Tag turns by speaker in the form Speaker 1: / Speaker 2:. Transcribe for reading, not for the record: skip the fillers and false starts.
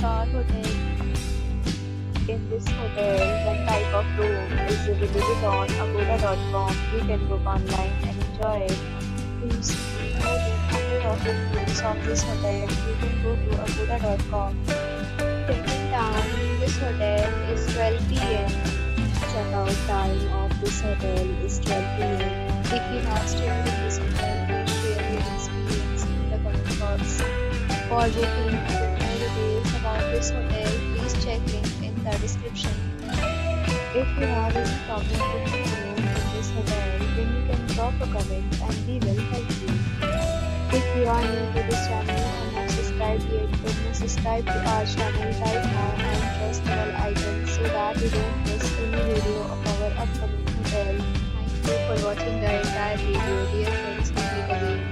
Speaker 1: 5-star hotel. In this hotel, one type of room is available on agoda.com. You can book online and enjoy it. To see more than 100 of reviews of this hotel, you can go to agoda.com. Check-in time in this hotel is 12 p.m. Check-out time of this hotel is 12 p.m. If you have stayed in this hotel, please share your experience in the comment box. For booking and more details about this hotel, please check link in the description. If you have any problem booking a room in this hotel, then you can drop a comment and we will help you. If you are new to this channel and have subscribed yet, then subscribe to our channel right now and press the bell icon so that you don't miss any video of our upcoming hotel. Thank you for watching the entire video. Dear friends, meet again.